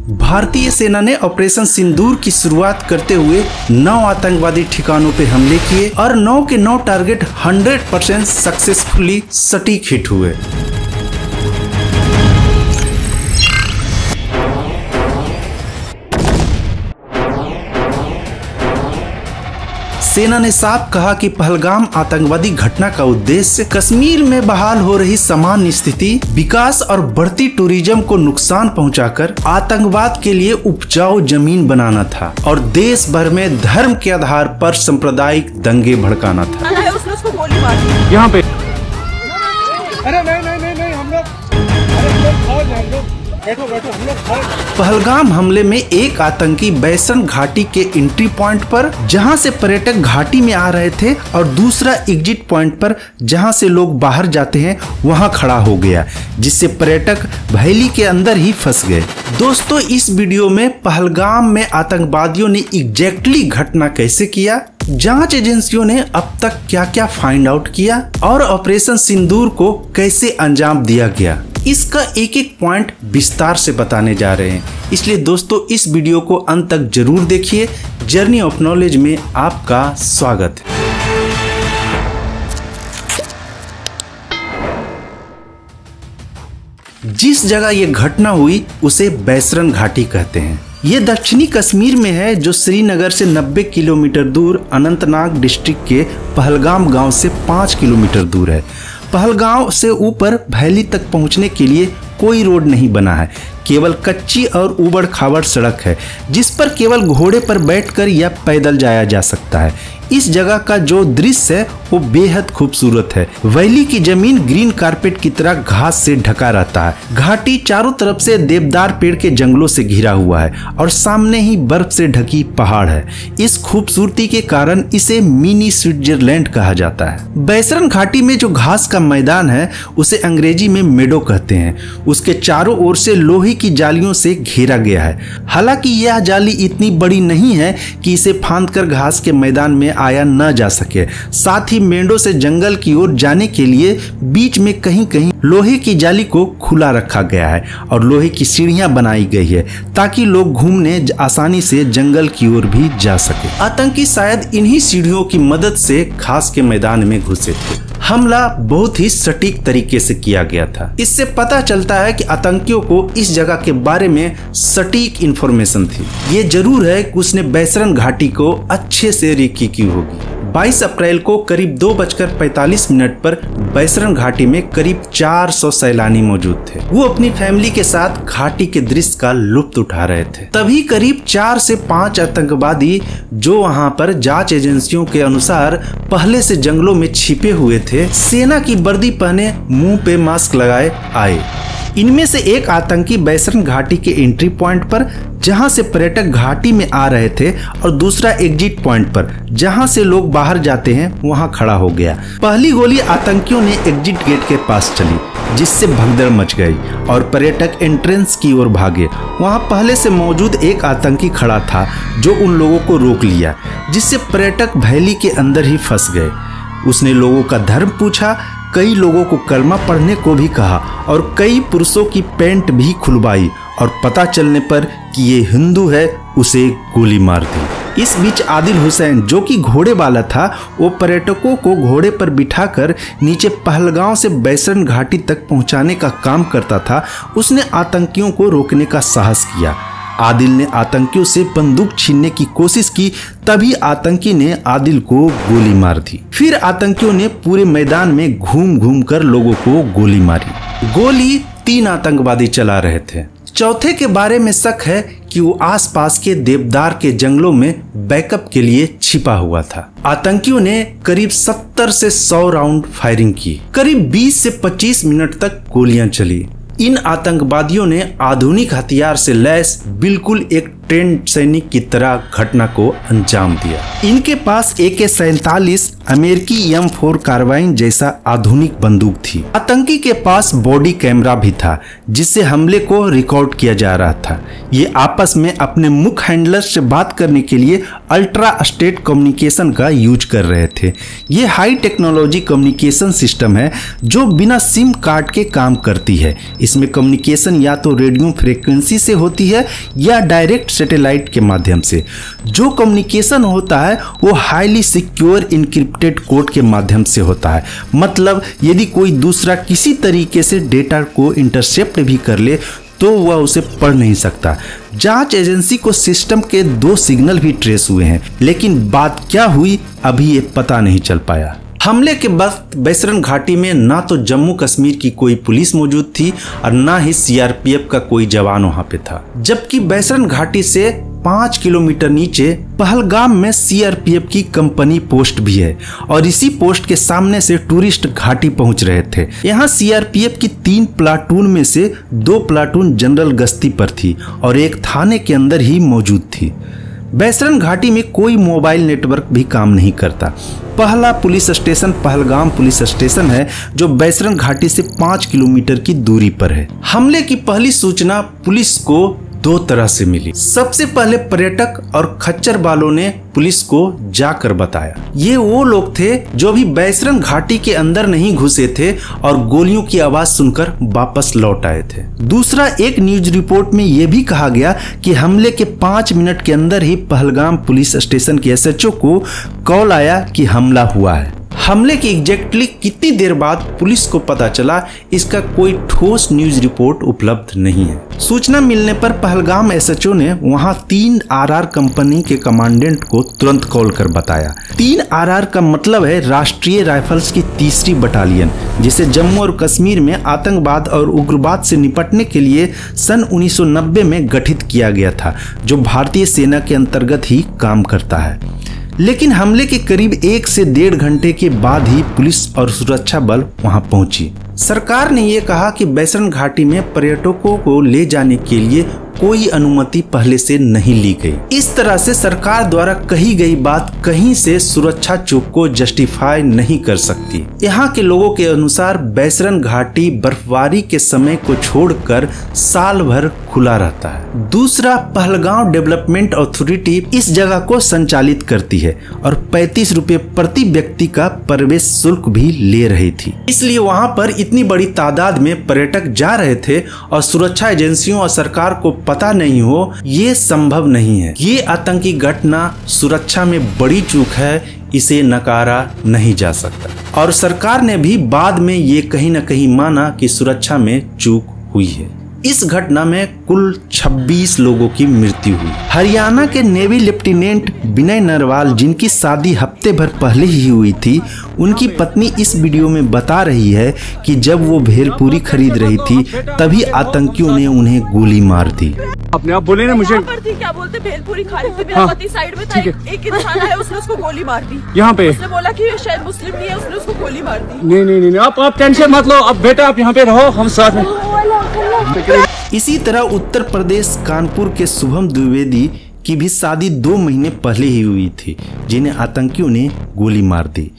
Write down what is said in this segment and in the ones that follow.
भारतीय सेना ने ऑपरेशन सिंदूर की शुरुआत करते हुए 9 आतंकवादी ठिकानों पे हमले किए और 9 के 9 टारगेट 100% सक्सेसफुली सटीक हिट हुए। सेना ने साफ कहा कि पहलगाम आतंकवादी घटना का उद्देश्य कश्मीर में बहाल हो रही सामान्य स्थिति, विकास और बढ़ती टूरिज्म को नुकसान पहुंचाकर आतंकवाद के लिए उपजाऊ जमीन बनाना था और देश भर में धर्म के आधार पर सांप्रदायिक दंगे भड़काना था। यहाँ पे अरे नहीं हम लोग पहलगाम हमले में एक आतंकी बैसन घाटी के एंट्री पॉइंट पर जहां से पर्यटक घाटी में आ रहे थे और दूसरा एग्जिट पॉइंट पर जहां से लोग बाहर जाते हैं वहां खड़ा हो गया, जिससे पर्यटक वैली के अंदर ही फंस गए। दोस्तों, इस वीडियो में पहलगाम में आतंकवादियों ने एग्जैक्टली घटना कैसे किया, जांच एजेंसियों ने अब तक क्या क्या फाइंड आउट किया और ऑपरेशन सिंदूर को कैसे अंजाम दिया गया, इसका एक एक पॉइंट विस्तार से बताने जा रहे हैं। इसलिए दोस्तों, इस वीडियो को अंत तक जरूर देखिए। जर्नी ऑफ नॉलेज में आपका स्वागत है। जिस जगह ये घटना हुई उसे बैसरन घाटी कहते हैं। ये दक्षिणी कश्मीर में है, जो श्रीनगर से 90 किलोमीटर दूर अनंतनाग डिस्ट्रिक्ट के पहलगाम गांव से 5 किलोमीटर दूर है। पहलगाम से ऊपर वैली तक पहुंचने के लिए कोई रोड नहीं बना है, केवल कच्ची और उबड़ खाबड़ सड़क है जिस पर केवल घोड़े पर बैठकर या पैदल जाया जा सकता है। इस जगह का जो दृश्य है वो बेहद खूबसूरत है। वैली की जमीन ग्रीन कारपेट की तरह घास से ढका रहता है। घाटी चारों तरफ से देवदार पेड़ के जंगलों से घिरा हुआ है और सामने ही बर्फ से ढकी पहाड़ है। इस खूबसूरती के कारण इसे मिनी स्विट्जरलैंड कहा जाता है। बैसरन घाटी में जो घास का मैदान है उसे अंग्रेजी में मेडो कहते हैं। उसके चारों ओर से लोहे की जालियों से घेरा गया है। हालांकि यह जाली इतनी बड़ी नहीं है कि इसे फांदकर घास के मैदान में आया न जा सके। साथ ही मेंढों से जंगल की ओर जाने के लिए बीच में कहीं कहीं लोहे की जाली को खुला रखा गया है और लोहे की सीढ़ियां बनाई गई है ताकि लोग घूमने आसानी से जंगल की ओर भी जा सके। आतंकी शायद इन्हीं सीढ़ियों की मदद से घास के मैदान में घुसे थे। हमला बहुत ही सटीक तरीके से किया गया था। इससे पता चलता है कि आतंकियों को इस जगह के बारे में सटीक इंफॉर्मेशन थी। ये जरूर है कि उसने बैसरन घाटी को अच्छे से रेकी की होगी। 22 अप्रैल को करीब 2:45 पर बैसरन घाटी में करीब 400 सैलानी मौजूद थे। वो अपनी फैमिली के साथ घाटी के दृश्य का लुत्फ उठा रहे थे। तभी करीब 4 से 5 आतंकवादी, जो वहां पर जांच एजेंसियों के अनुसार पहले से जंगलों में छिपे हुए थे, सेना की वर्दी पहने मुंह पे मास्क लगाए आए। इनमें से एक आतंकी बैसरन घाटी के एंट्री पॉइंट पर, जहां से पर्यटक घाटी में आ रहे थे, और दूसरा एग्जिट पॉइंट पर, जहां से लोग बाहर जाते हैं, वहां खड़ा हो गया। पहली गोली आतंकियों ने एग्जिट गेट के पास चली, जिससे भगदड़ मच गई और पर्यटक एंट्रेंस की ओर भागे। वहां पहले से मौजूद एक आतंकी खड़ा था जो उन लोगों को रोक लिया, जिससे पर्यटक वैली के अंदर ही फंस गए। उसने लोगों का धर्म पूछा, कई लोगों को कलमा पढ़ने को भी कहा और कई पुरुषों की पैंट भी खुलवाई और पता चलने पर कि ये हिंदू है, उसे गोली मार दी। इस बीच आदिल हुसैन, जो कि घोड़े वाला था, वो पर्यटकों को घोड़े पर बिठाकर नीचे पहलगाम से बैसरन घाटी तक पहुंचाने का काम करता था। उसने आतंकियों को रोकने का साहस किया। आदिल ने आतंकियों से बंदूक छीनने की कोशिश की, तभी आतंकी ने आदिल को गोली मार दी। फिर आतंकियों ने पूरे मैदान में घूम घूम कर लोगों को गोली मारी। गोली 3 आतंकवादी चला रहे थे। चौथे के बारे में शक है कि वो आसपास के देवदार के जंगलों में बैकअप के लिए छिपा हुआ था। आतंकियों ने करीब 70 से 100 राउंड फायरिंग की। करीब 20 से 25 मिनट तक गोलियां चली। इन आतंकवादियों ने आधुनिक हथियार से लैस बिल्कुल एक ट्रेंड सैनिक की तरह घटना को अंजाम दिया। इनके पास AK-47 अमेरिकी M4 कार्बाइन जैसा आधुनिक बंदूक थी। आतंकी के पास बॉडी कैमरा भी था जिससे हमले को रिकॉर्ड किया जा रहा था। ये आपस में अपने मुख्य हैंडलर से बात करने के लिए अल्ट्रा स्टेट कम्युनिकेशन का यूज कर रहे थे। ये हाई टेक्नोलॉजी कम्युनिकेशन सिस्टम है जो बिना सिम कार्ड के काम करती है। इसमें कम्युनिकेशन या तो रेडियो फ्रीक्वेंसी से होती है या डायरेक्ट सैटेलाइट के माध्यम से। जो कम्युनिकेशन होता है वो हाईली सिक्योर इनक्रिप्टेड कोड के माध्यम से होता है। मतलब यदि कोई दूसरा किसी तरीके से डेटा को इंटरसेप्ट भी कर ले तो वह उसे पढ़ नहीं सकता। जांच एजेंसी को सिस्टम के 2 सिग्नल भी ट्रेस हुए हैं, लेकिन बात क्या हुई अभी ये पता नहीं चल पाया। हमले के वक्त बैसरन घाटी में ना तो जम्मू कश्मीर की कोई पुलिस मौजूद थी और ना ही CRPF का कोई जवान वहां पे था, जबकि बैसरन घाटी से 5 किलोमीटर नीचे पहलगाम में CRPF की कंपनी पोस्ट भी है और इसी पोस्ट के सामने से टूरिस्ट घाटी पहुंच रहे थे। यहाँ CRPF की 3 प्लाटून में से 2 प्लाटून जनरल गश्ती पर थी और एक थाने के अंदर ही मौजूद थी। बैसरन घाटी में कोई मोबाइल नेटवर्क भी काम नहीं करता। पहला police station Pahalgam police station है जो बैसरन घाटी से 5 किलोमीटर की दूरी पर है। हमले की पहली सूचना पुलिस को 2 तरह से मिली। सबसे पहले पर्यटक और खच्चर वालों ने पुलिस को जाकर बताया। ये वो लोग थे जो भी बैसरन घाटी के अंदर नहीं घुसे थे और गोलियों की आवाज सुनकर वापस लौट आए थे। दूसरा, एक न्यूज रिपोर्ट में यह भी कहा गया कि हमले के 5 मिनट के अंदर ही पहलगाम पुलिस स्टेशन के SHO को कॉल आया कि हमला हुआ है। हमले की एग्जैक्टली कितनी देर बाद पुलिस को पता चला, इसका कोई ठोस न्यूज रिपोर्ट उपलब्ध नहीं है। सूचना मिलने पर पहलगाम SHO ने वहां 3 RR कंपनी के कमांडेंट को तुरंत कॉल कर बताया। 3 RR का मतलब है राष्ट्रीय राइफल्स की 3री बटालियन, जिसे जम्मू और कश्मीर में आतंकवाद और उग्रवाद से निपटने के लिए सन 1990 में गठित किया गया था, जो भारतीय सेना के अंतर्गत ही काम करता है। लेकिन हमले के करीब 1 से 1.5 घंटे के बाद ही पुलिस और सुरक्षा बल वहां पहुंची। सरकार ने यह कहा कि बैसरन घाटी में पर्यटकों को ले जाने के लिए कोई अनुमति पहले से नहीं ली गई। इस तरह से सरकार द्वारा कही गई बात कहीं से सुरक्षा चूक को जस्टिफाई नहीं कर सकती। यहाँ के लोगों के अनुसार बैसरन घाटी बर्फबारी के समय को छोड़कर साल भर खुला रहता है। दूसरा, पहलगाम डेवलपमेंट अथॉरिटी इस जगह को संचालित करती है और 35 रुपए प्रति व्यक्ति का प्रवेश शुल्क भी ले रही थी। इसलिए वहाँ पर इतनी बड़ी तादाद में पर्यटक जा रहे थे और सुरक्षा एजेंसियों और सरकार को पता नहीं हो, ये संभव नहीं है। ये आतंकी घटना सुरक्षा में बड़ी चूक है, इसे नकारा नहीं जा सकता। और सरकार ने भी बाद में ये कहीं न कहीं माना कि सुरक्षा में चूक हुई है। इस घटना में कुल 26 लोगों की मृत्यु हुई। हरियाणा के नेवी लेफ्टिनेंट विनय नरवाल, जिनकी शादी हफ्ते भर पहले ही हुई थी, उनकी पत्नी इस वीडियो में बता रही है कि जब वो भेलपुरी खरीद रही थी तभी आतंकियों ने उन्हें गोली मार दी। अपने आप बोले ना मुझे क्या बोलते भेलपुरी खा रही थी, मेरा पति साइड में था, एक इंसान आया उसने उसको गोली मार दी। यहाँ पे उसने बोला कि शायद मुस्लिम नहीं है, उसने उसको गोली मार दी। नहीं आप टेंशन मत लो, अब बेटा आप यहाँ पे रहो, हम साथ में। इसी तरह उत्तर प्रदेश कानपुर के शुभम द्विवेदी की भी शादी 2 महीने पहले ही हुई थी, जिन्हें आतंकियों ने गोली मार दी।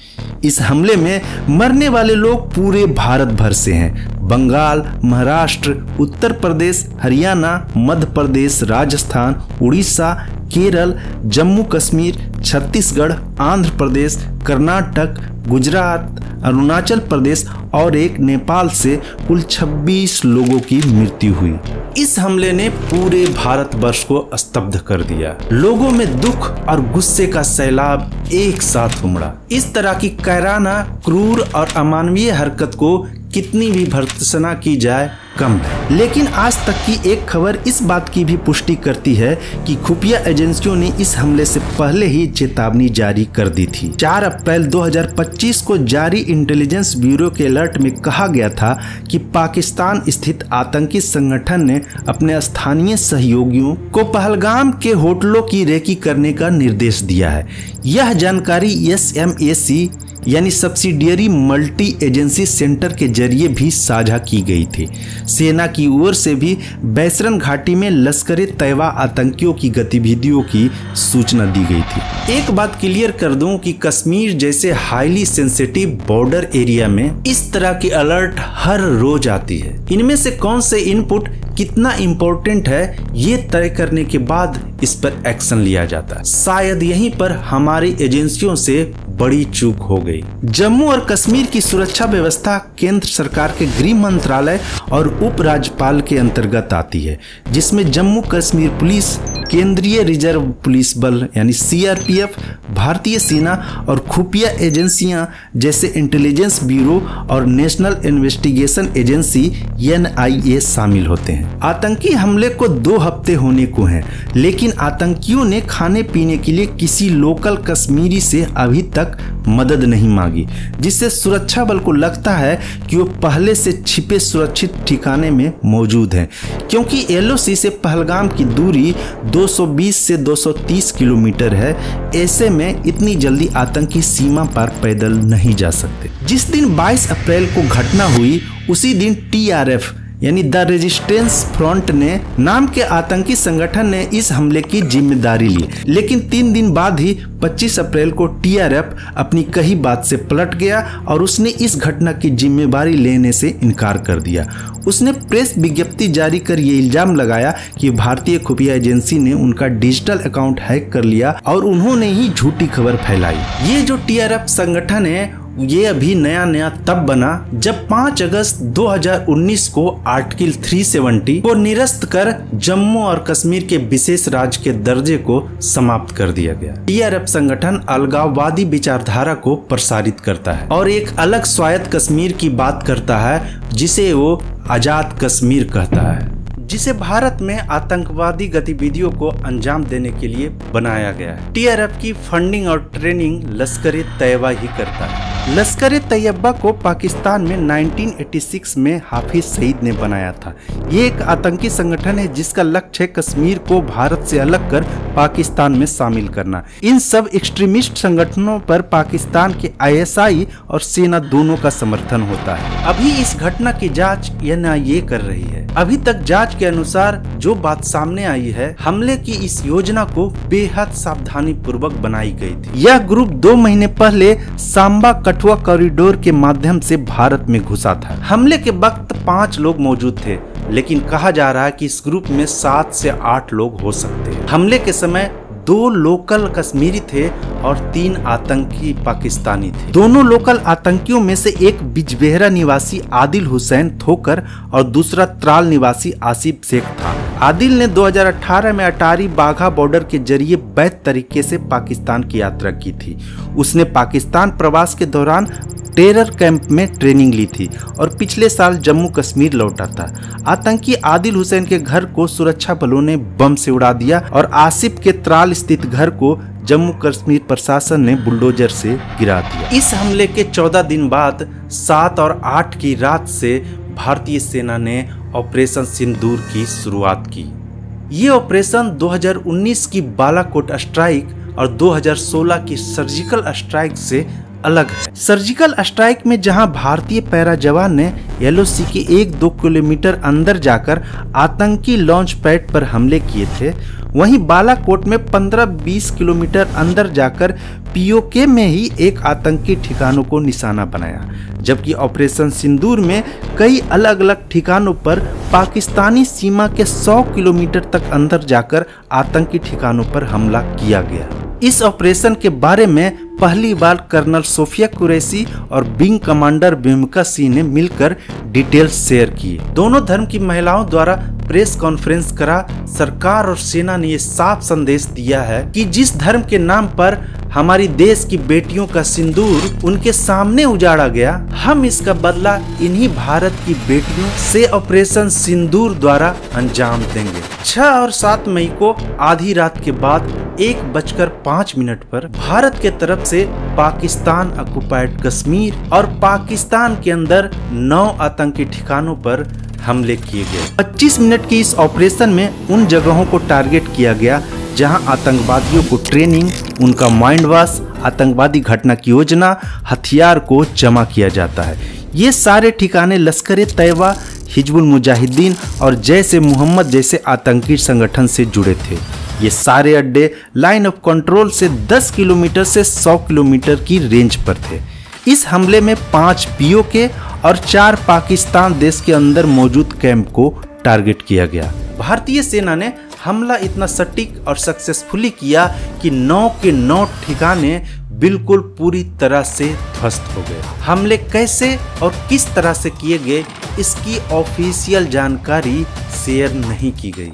इस हमले में मरने वाले लोग पूरे भारत भर से हैं। बंगाल, महाराष्ट्र, उत्तर प्रदेश, हरियाणा, मध्य प्रदेश, राजस्थान, उड़ीसा, केरल, जम्मू कश्मीर, छत्तीसगढ़, आंध्र प्रदेश, कर्नाटक, गुजरात, अरुणाचल प्रदेश और एक नेपाल से कुल 26 लोगों की मृत्यु हुई। इस हमले ने पूरे भारतवर्ष को स्तब्ध कर दिया। लोगों में दुख और गुस्से का सैलाब एक साथ उमड़ा। इस तरह की कायराना, क्रूर और अमानवीय हरकत को कितनी भी भर्त्सना की जाए कम है। लेकिन आज तक की एक खबर इस बात की भी पुष्टि करती है कि खुफिया एजेंसियों ने इस हमले से पहले ही चेतावनी जारी कर दी थी। 4 अप्रैल 2025 को जारी इंटेलिजेंस ब्यूरो के अलर्ट में कहा गया था कि पाकिस्तान स्थित आतंकी संगठन ने अपने स्थानीय सहयोगियों को पहलगाम के होटलों की रेकी करने का निर्देश दिया है। यह जानकारी SMAC यानी सब्सिडियरी मल्टी एजेंसी सेंटर के जरिए भी साझा की गई थी। सेना की ओर से भी बैसरन घाटी में लश्कर-ए-तैयबा आतंकियों की गतिविधियों की सूचना दी गई थी। एक बात क्लियर कर दूं कि कश्मीर जैसे हाईली सेंसिटिव बॉर्डर एरिया में इस तरह की अलर्ट हर रोज आती है। इनमें से कौन से इनपुट कितना इंपॉर्टेंट है ये तय करने के बाद इस पर एक्शन लिया जाता है। शायद यहीं पर हमारी एजेंसियों से बड़ी चूक हो गई। जम्मू और कश्मीर की सुरक्षा व्यवस्था केंद्र सरकार के गृह मंत्रालय और उप राज्यपाल के अंतर्गत आती है, जिसमें जम्मू कश्मीर पुलिस, केंद्रीय रिजर्व पुलिस बल यानी सीआरपीएफ, भारतीय सेना और खुफिया एजेंसियां जैसे इंटेलिजेंस ब्यूरो और नेशनल इन्वेस्टिगेशन एजेंसी एनआईए शामिल होते हैं। आतंकी हमले को 2 हफ्ते होने को हैं, लेकिन आतंकियों ने खाने पीने के लिए किसी लोकल कश्मीरी से अभी तक मदद नहीं मांगी, जिससे सुरक्षा बल को लगता है कि वो पहले से छिपे सुरक्षित ठिकाने में मौजूद हैं, क्योंकि एलओसी से पहलगाम की दूरी 220 से 230 किलोमीटर है। ऐसे में इतनी जल्दी आतंकी सीमा पार पैदल नहीं जा सकते। जिस दिन 22 अप्रैल को घटना हुई उसी दिन टीआरएफ यानी द रेजिस्टेंस फ्रंट ने नाम के आतंकी संगठन ने इस हमले की जिम्मेदारी ली, लेकिन 3 दिन बाद ही 25 अप्रैल को टीआरएफ अपनी कही बात से पलट गया और उसने इस घटना की जिम्मेदारी लेने से इनकार कर दिया। उसने प्रेस विज्ञप्ति जारी कर ये इल्जाम लगाया कि भारतीय खुफिया एजेंसी ने उनका डिजिटल अकाउंट हैक कर लिया और उन्होंने ही झूठी खबर फैलाई। ये जो टीआरएफ संगठन है ये अभी नया तब बना जब 5 अगस्त 2019 को आर्टिकल 370 को निरस्त कर जम्मू और कश्मीर के विशेष राज्य के दर्जे को समाप्त कर दिया गया। टीआरएफ संगठन अलगाववादी विचारधारा को प्रसारित करता है और एक अलग स्वायत्त कश्मीर की बात करता है, जिसे वो आजाद कश्मीर कहता है, जिसे भारत में आतंकवादी गतिविधियों को अंजाम देने के लिए बनाया गया है। टीआरएफ की फंडिंग और ट्रेनिंग लश्कर-ए-तैयबा ही करता है। लश्कर-ए-तैयबा को पाकिस्तान में 1986 में हाफिज सईद ने बनाया था। ये एक आतंकी संगठन है जिसका लक्ष्य है कश्मीर को भारत से अलग कर पाकिस्तान में शामिल करना। इन सब एक्सट्रीमिस्ट संगठनों पर पाकिस्तान के आईएसआई और सेना दोनों का समर्थन होता है। अभी इस घटना की जांच एनआईए कर रही है। अभी तक जांच के अनुसार जो बात सामने आई है, हमले की इस योजना को बेहद सावधानी पूर्वक बनाई गई थी। यह ग्रुप 2 महीने पहले सांबा कठुआ कॉरिडोर के माध्यम से भारत में घुसा था। हमले के वक्त 5 लोग मौजूद थे, लेकिन कहा जा रहा है कि इस ग्रुप में 7 से 8 लोग हो सकते हैं। हमले के समय 2 लोकल कश्मीरी थे और 3 आतंकी पाकिस्तानी थे। दोनों लोकल आतंकियों में से एक बिजबेहरा निवासी आदिल हुसैन थोकर और दूसरा त्राल निवासी आसिफ शेख था। आदिल ने 2018 में अटारी बाघा बॉर्डर के जरिए वैध तरीके से पाकिस्तान की यात्रा की थी। उसने पाकिस्तान प्रवास के दौरान टेरर कैंप में ट्रेनिंग ली थी और पिछले साल जम्मू कश्मीर लौटा था। आतंकी आदिल हुसैन के घर को सुरक्षा बलों ने बम से उड़ा दिया और आसिफ के त्राल स्थित घर को जम्मू कश्मीर प्रशासन ने बुलडोजर से गिरा दिया। इस हमले के 14 दिन बाद 7 और 8 की रात से भारतीय सेना ने ऑपरेशन सिंदूर की शुरुआत की। ये ऑपरेशन 2019 की बालाकोट स्ट्राइक और 2016 की सर्जिकल स्ट्राइक से अलग है। सर्जिकल स्ट्राइक में जहां भारतीय पैरा जवान ने एलओसी के 1-2 किलोमीटर अंदर जाकर आतंकी लॉन्च पैड पर हमले किए थे, वहीं बालाकोट में 15-20 किलोमीटर अंदर जाकर पीओके में ही एक आतंकी ठिकानों को निशाना बनाया, जबकि ऑपरेशन सिंदूर में कई अलग अलग ठिकानों पर पाकिस्तानी सीमा के 100 किलोमीटर तक अंदर जाकर आतंकी ठिकानों पर हमला किया गया। इस ऑपरेशन के बारे में पहली बार कर्नल सोफिया कुरैशी और विंग कमांडर भूमिका सिंह ने मिलकर डिटेल्स शेयर किए। दोनों धर्म की महिलाओं द्वारा प्रेस कॉन्फ्रेंस करा। सरकार और सेना ने ये साफ संदेश दिया है कि जिस धर्म के नाम पर हमारी देश की बेटियों का सिंदूर उनके सामने उजाड़ा गया, हम इसका बदला इन्हीं भारत की बेटियों से ऑपरेशन सिंदूर द्वारा अंजाम देंगे। 6 और 7 मई को आधी रात के बाद 1:05 पर भारत के तरफ से पाकिस्तान ऑक्युपाइड कश्मीर और पाकिस्तान के अंदर 9 आतंकी ठिकानों पर हमले किए गए। 25 मिनट की इस ऑपरेशन में उन जगहों को टारगेट किया गया जहां आतंकवादियों को ट्रेनिंग, उनका माइंड वॉश आतंकवादी घटना की योजना, हथियार को जमा किया जाता है। ये सारे ठिकाने लश्कर ए तैयबा, हिजबुल मुजाहिदीन और जैश-ए मोहम्मद जैसे आतंकी संगठन से जुड़े थे। ये सारे अड्डे लाइन ऑफ कंट्रोल से 10 किलोमीटर से 100 किलोमीटर की रेंज पर थे। इस हमले में 5 पीओके और 4 पाकिस्तान देश के अंदर मौजूद कैंप को टारगेट किया गया। भारतीय सेना ने हमला इतना सटीक और सक्सेसफुली किया कि 9 के 9 ठिकाने बिल्कुल पूरी तरह से ध्वस्त हो गए। हमले कैसे और किस तरह से किए गए, इसकी ऑफिशियल जानकारी शेयर नहीं की गई।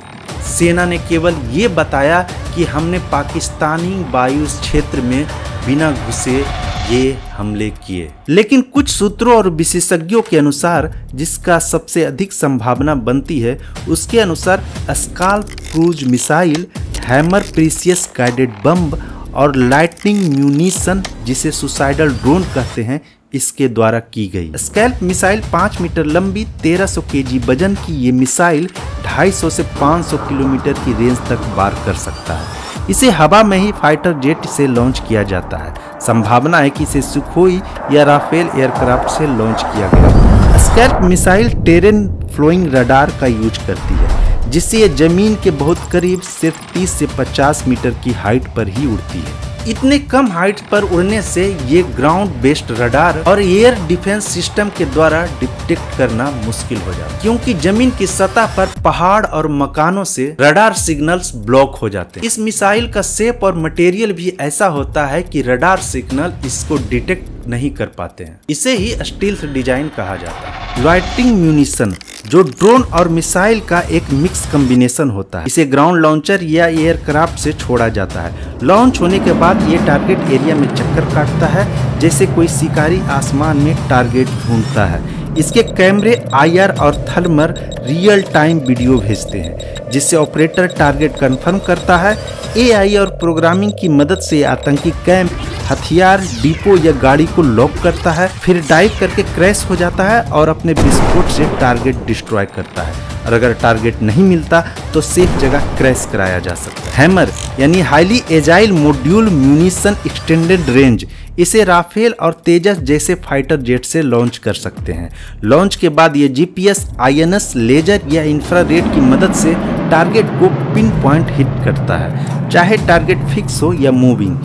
सेना ने केवल ये बताया कि हमने पाकिस्तानी वायु क्षेत्र में बिना घुसे ये हमले किए। लेकिन कुछ सूत्रों और विशेषज्ञों के अनुसार, जिसका सबसे अधिक संभावना बनती है, उसके अनुसार scalp cruise missile, hammer precious guided bomb और लाइटनिंग म्यूनिशन, जिसे सुसाइडल ड्रोन कहते हैं, इसके द्वारा की गई। स्कैल्प मिसाइल 5 मीटर लंबी 1300 केजी वजन की ये मिसाइल 250 से 500 किलोमीटर की रेंज तक वार कर सकता है। इसे हवा में ही फाइटर जेट से लॉन्च किया जाता है। संभावना है कि इसे सुखोई या राफेल एयरक्राफ्ट से लॉन्च किया गया। SCALP missile terrain following radar का यूज करती है, जिससे ये जमीन के बहुत करीब सिर्फ 30 से 50 मीटर की हाइट पर ही उड़ती है। इतने कम हाइट पर उड़ने से ये ग्राउंड बेस्ड रडार और एयर डिफेंस सिस्टम के द्वारा डिटेक्ट करना मुश्किल हो जाता है, क्योंकि जमीन की सतह पर पहाड़ और मकानों से रडार सिग्नल्स ब्लॉक हो जाते हैं। इस मिसाइल का शेप और मटेरियल भी ऐसा होता है कि रडार सिग्नल इसको डिटेक्ट नहीं कर पाते हैं। इसे ही स्टील्थ डिजाइन कहा जाता है। लाइटनिंग म्यूनिशन, जो ड्रोन और मिसाइल का एक मिक्स कॉम्बिनेशन होता है। इसे ग्राउंड लॉन्चर या एयरक्राफ्ट से छोड़ा जाता है। लॉन्च होने के बाद ये टारगेट एरिया में चक्कर काटता है, जैसे कोई शिकारी आसमान में टारगेट ढूंढता है। इसके कैमरे IR और थर्मल रियल टाइम वीडियो भेजते हैं, जिससे ऑपरेटर टारगेट कंफर्म करता है। AI और प्रोग्रामिंग की मदद से आतंकी कैंप, हथियार डिपो या गाड़ी को लॉक करता है, फिर डाइव करके क्रैश हो जाता है और अपने विस्फोट से टारगेट डिस्ट्रॉय करता है। और अगर टारगेट नहीं मिलता तो सेफ जगह क्रैश कराया जा सकता है। हैमर यानी highly agile module munition extended range, इसे राफेल और तेजस जैसे फाइटर जेट से लॉन्च कर सकते हैं। लॉन्च के बाद ये GPS, INS, लेजर या इंफ्रारेड की मदद से टारगेट को पिन पॉइंट हिट करता है, चाहे टारगेट फिक्स हो या मूविंग।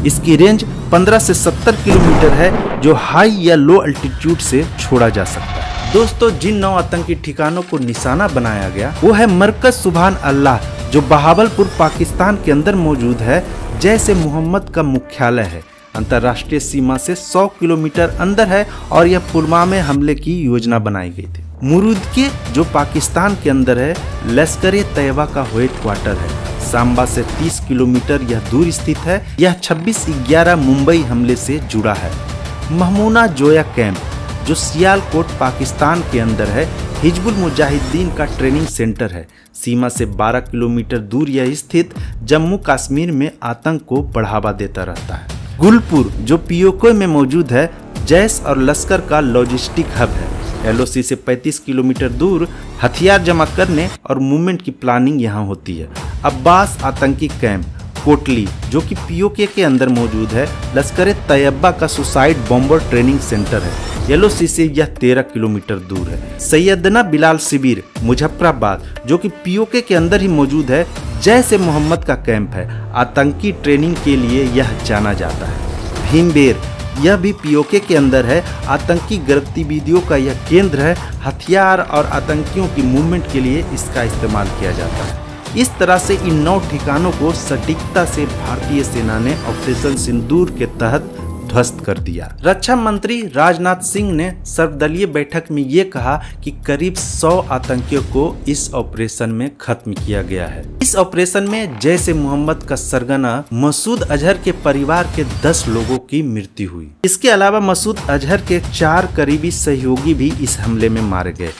इसकी रेंज 15 से 70 किलोमीटर है, जो हाई या लो अल्टीट्यूड से छोड़ा जा सकता है। दोस्तों, जिन 9 आतंकी ठिकानों को निशाना बनाया गया वो है मरकज सुभान अल्लाह, जो बहावलपुर पाकिस्तान के अंदर मौजूद है। जैश-ए मोहम्मद का मुख्यालय है, अंतर्राष्ट्रीय सीमा से 100 किलोमीटर अंदर है और यह पुलवामा हमले की योजना बनाई गई थी। मुरुदके, जो पाकिस्तान के अंदर है, लश्कर ए तैयबा का हेडक्वार्टर है। सांबा से 30 किलोमीटर यह दूर स्थित है। यह 26/11 मुंबई हमले से जुड़ा है। महमूना जोया कैंप, जो सियालकोट पाकिस्तान के अंदर है, हिजबुल मुजाहिदीन का ट्रेनिंग सेंटर है। सीमा से 12 किलोमीटर दूर यह स्थित जम्मू कश्मीर में आतंक को बढ़ावा देता रहता है। गुलपुर, जो POK में मौजूद है, जैश और लश्कर का लॉजिस्टिक हब है। LOC से 35 किलोमीटर दूर हथियार जमा करने और मूवमेंट की प्लानिंग यहाँ होती है। अब्बास आतंकी कैंप, कोटली, जो कि POK के अंदर मौजूद है, लश्कर ए तैयबा का सुसाइड बॉम्बर ट्रेनिंग सेंटर है। LOC से यह 13 किलोमीटर दूर है। सैयदना बिलाल शिविर, मुजफ्फराबाद, जो कि POK के अंदर ही मौजूद है, जैश-ए मोहम्मद का कैंप है। आतंकी ट्रेनिंग के लिए यह जाना जाता है। भीमबेर, यह भी POK के अंदर है। आतंकी गतिविधियों का यह केंद्र है। हथियार और आतंकियों की मूवमेंट के लिए इसका इस्तेमाल किया जाता है। इस तरह से इन 9 ठिकानों को सटीकता से भारतीय सेना ने ऑपरेशन सिंदूर के तहत ध्वस्त कर दिया। रक्षा मंत्री राजनाथ सिंह ने सर्वदलीय बैठक में ये कहा कि करीब 100 आतंकियों को इस ऑपरेशन में खत्म किया गया है। इस ऑपरेशन में जैश-ए मोहम्मद का सरगना मसूद अजहर के परिवार के 10 लोगों की मृत्यु हुई। इसके अलावा मसूद अजहर के 4 करीबी सहयोगी भी इस हमले में मारे गए।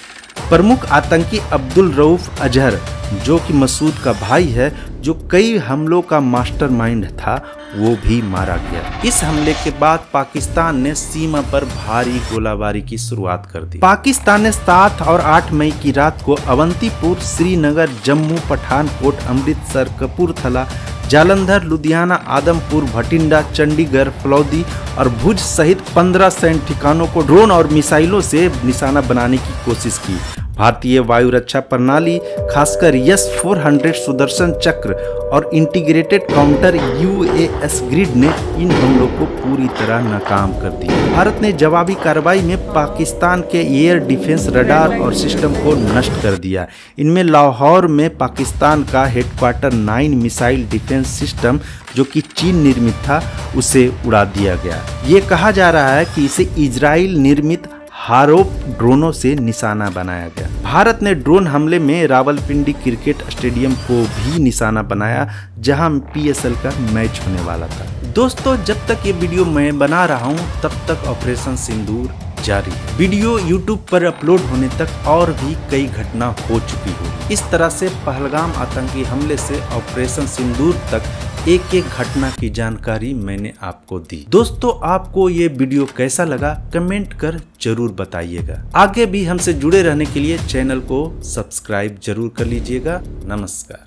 प्रमुख आतंकी अब्दुल रऊफ अजहर, जो कि मसूद का भाई है, जो कई हमलों का मास्टरमाइंड था, वो भी मारा गया। इस हमले के बाद पाकिस्तान ने सीमा पर भारी गोलाबारी की शुरुआत कर दी। पाकिस्तान ने 7 और 8 मई की रात को अवंतीपुर, श्रीनगर, जम्मू, पठानकोट, अमृतसर, कपूरथला, जालंधर, लुधियाना, आदमपुर, भटिंडा, चंडीगढ़, फलौदी और भुज सहित 15 सैन्य ठिकानों को ड्रोन और मिसाइलों से निशाना बनाने की कोशिश की। भारतीय वायु रक्षा प्रणाली खासकर S-400 सुदर्शन चक्र और इंटीग्रेटेड काउंटर UAS ग्रिड ने इन हमलों को पूरी तरह नाकाम कर दिया। भारत ने जवाबी कार्रवाई में पाकिस्तान के एयर डिफेंस रडार और सिस्टम को नष्ट कर दिया। इनमें लाहौर में पाकिस्तान का हेडक्वार्टर 9 मिसाइल डिफेंस सिस्टम जो कि चीन निर्मित था उसे उड़ा दिया गया। ये कहा जा रहा है कि इसे इजराइल निर्मित हारोप ड्रोनों से निशाना बनाया गया। भारत ने ड्रोन हमले में रावलपिंडी क्रिकेट स्टेडियम को भी निशाना बनाया जहां PSL का मैच होने वाला था। दोस्तों, जब तक ये वीडियो मैं बना रहा हूं तब तक ऑपरेशन सिंदूर जारी है। वीडियो YouTube पर अपलोड होने तक और भी कई घटना हो चुकी होगी। इस तरह से पहलगाम आतंकी हमले से ऑपरेशन सिंदूर तक एक एक घटना की जानकारी मैंने आपको दी। दोस्तों, आपको ये वीडियो कैसा लगा कमेंट कर जरूर बताइएगा। आगे भी हमसे जुड़े रहने के लिए चैनल को सब्सक्राइब जरूर कर लीजिएगा। नमस्कार।